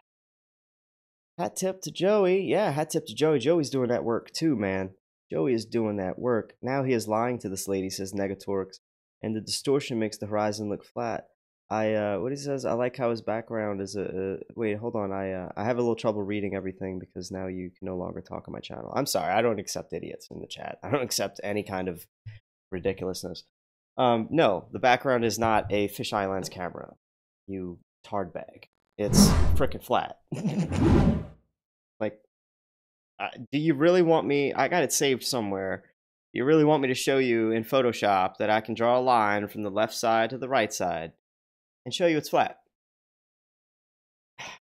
Hat tip to Joey. Yeah, hat tip to Joey. Joey's doing that work too, man. Joey is doing that work. Now he is lying to this lady, says Negatorix. And the distortion makes the horizon look flat. What he says, I like how his background is wait, hold on. I have a little trouble reading everything because now you can no longer talk on my channel. I'm sorry. I don't accept idiots in the chat. I don't accept any kind of ridiculousness. No, the background is not a fisheye lens camera. You tard bag. It's frickin' flat. Like, do you really want me? I got it saved somewhere. Do you really want me to show you in Photoshop that I can draw a line from the left side to the right side and show you it's flat?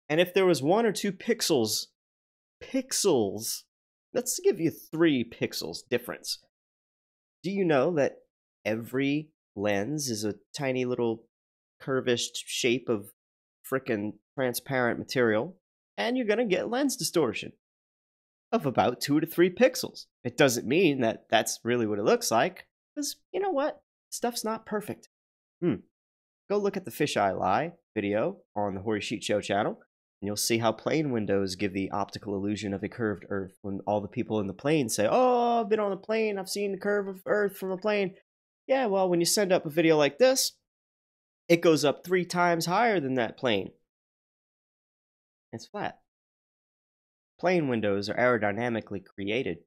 And if there was 1 or 2 pixels, let's give you 3 pixels difference. Do you know that every lens is a tiny little curvish shape of frickin' transparent material, and you're gonna get lens distortion of about 2 to 3 pixels. It doesn't mean that that's really what it looks like, because you know what? Stuff's not perfect. Go look at the fisheye lie video on the Horry Sheet Show channel, and you'll see how plane windows give the optical illusion of a curved Earth when all the people in the plane say, oh, I've been on a plane, I've seen the curve of Earth from a plane. Yeah, well, when you send up a video like this, it goes up 3 times higher than that plane. It's flat. Plane windows are aerodynamically created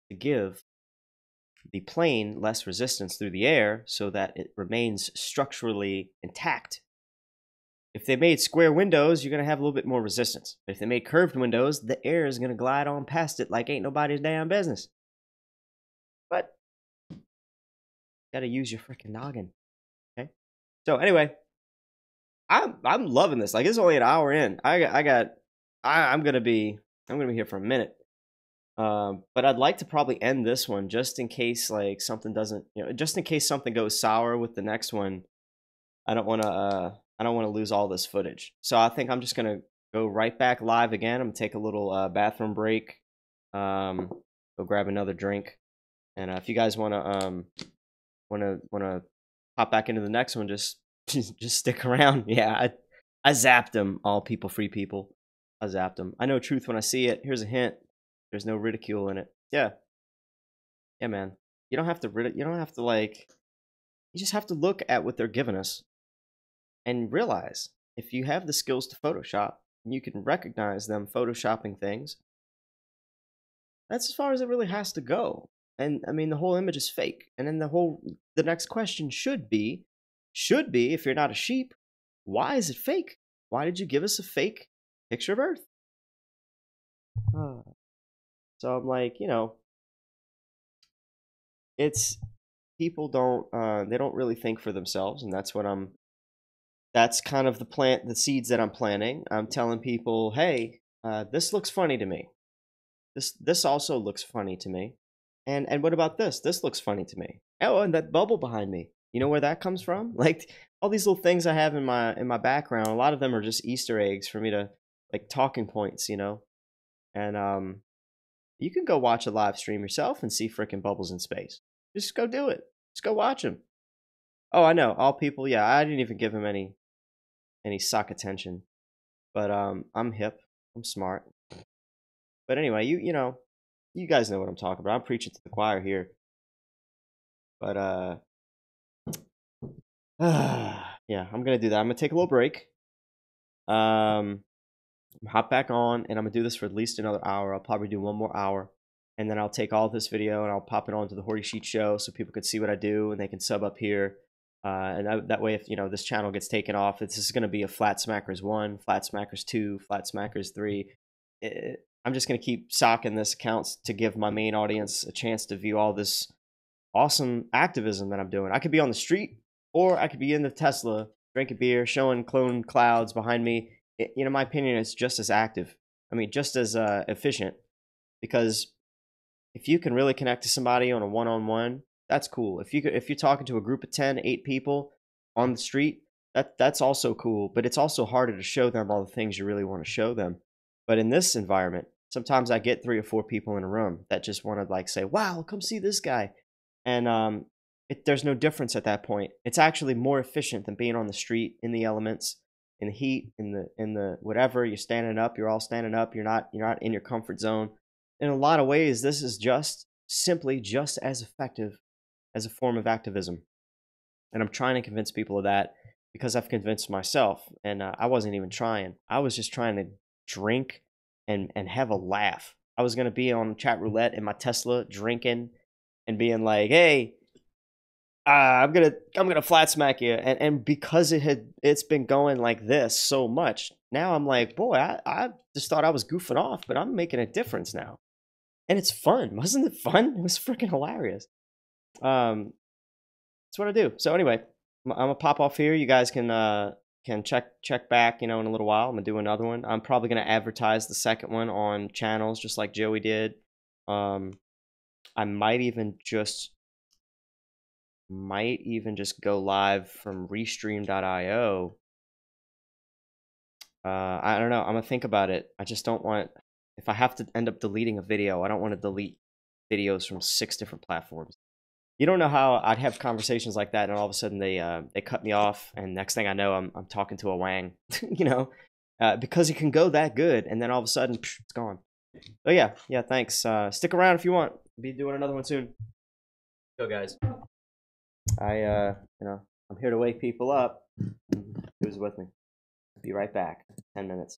to give the plane less resistance through the air so that it remains structurally intact. If they made square windows, you're going to have a little bit more resistance. But if they made curved windows, the air is going to glide on past it like ain't nobody's damn business. But you got to use your freaking noggin. Okay? So anyway, I'm loving this. Like, it's only an hour in. I'm gonna be here for a minute. But I'd like to probably end this one just in case like something doesn't, just in case something goes sour with the next one. I don't want to lose all this footage. So I think I'm just gonna go right back live again. I'm gonna take a little bathroom break. Go grab another drink, and if you guys wanna hop back into the next one, just just stick around. Yeah, I zapped them, all people, free people. I zapped them. I know truth when I see it. Here's a hint. There's no ridicule in it. Yeah. Yeah, man. You don't have to you don't have to like, you just have to look at what they're giving us and realize if you have the skills to Photoshop and you can recognize them Photoshopping things, that's as far as it really has to go. And I mean, the whole image is fake. And then the next question should be, if you're not a sheep, why is it fake? Why did you give us a fake picture of Earth? So I'm like, it's, people don't, they don't really think for themselves. And that's that's kind of the seeds that I'm planting. I'm telling people, hey, this looks funny to me. This also looks funny to me. And what about this? This looks funny to me. Oh, and that bubble behind me. You know where that comes from? Like all these little things I have in my background, a lot of them are just Easter eggs for me to, like, talking points, And you can go watch a live stream yourself and see frickin' bubbles in space. Just go do it. Just go watch them. Oh, I know. All people, yeah, I didn't even give him any sock attention. But I'm hip. I'm smart. But anyway, you guys know what I'm talking about. I'm preaching to the choir here. But yeah, I'm gonna do that. I'm gonna take a little break. Hop back on, and I'm gonna do this for at least another hour. I'll probably do one more hour, and then I'll take all this video and I'll pop it onto the Horry Sheet Show so people can see what I do and they can sub up here. And that way, if this channel gets taken off, this is gonna be a Flatsmackers 1, Flatsmackers 2, Flatsmackers 3. I'm just gonna keep socking this account to give my main audience a chance to view all this awesome activism that I'm doing. I could be on the street, or I could be in the Tesla, drinking beer, showing clone clouds behind me. In my opinion, it's just as active. I mean, just as efficient. Because if you can really connect to somebody on a one-on-one, that's cool. If you're talking to a group of 10, 8 people on the street, that's also cool. But it's also harder to show them all the things you really want to show them. But in this environment, sometimes I get 3 or 4 people in a room that just want to, like, say, "Wow, come see this guy." And there's no difference at that point. It's actually more efficient than being on the street in the elements, in the heat, in the whatever. You're standing up. You're all standing up. You're not in your comfort zone. In a lot of ways, this is simply just as effective as a form of activism. And I'm trying to convince people of that because I've convinced myself. And I wasn't even trying. I was just trying to drink and have a laugh. I was gonna be on Chatroulette in my Tesla drinking and being like, "Hey, I'm gonna flat smack you," and because it's been going like this so much, now I'm like, boy, I just thought I was goofing off, but I'm making a difference now, and it's fun. Wasn't it fun? It was freaking hilarious. That's what I do. So anyway, I'm gonna pop off here. You guys can check back, in a little while. I'm gonna do another one. I'm probably gonna advertise the second one on channels just like Joey did. I might even just go live from restream.io. I don't know. I'm gonna think about it. I just don't want, if I have to end up deleting a video, I don't want to delete videos from 6 different platforms. You don't know how I'd have conversations like that, and all of a sudden they cut me off, and next thing I know, I'm talking to a wang, because it can go that good, and then all of a sudden it's gone. Oh yeah, thanks. Stick around if you want. Be doing another one soon. Go, guys. I'm here to wake people up. Who's with me? Be right back. 10 minutes.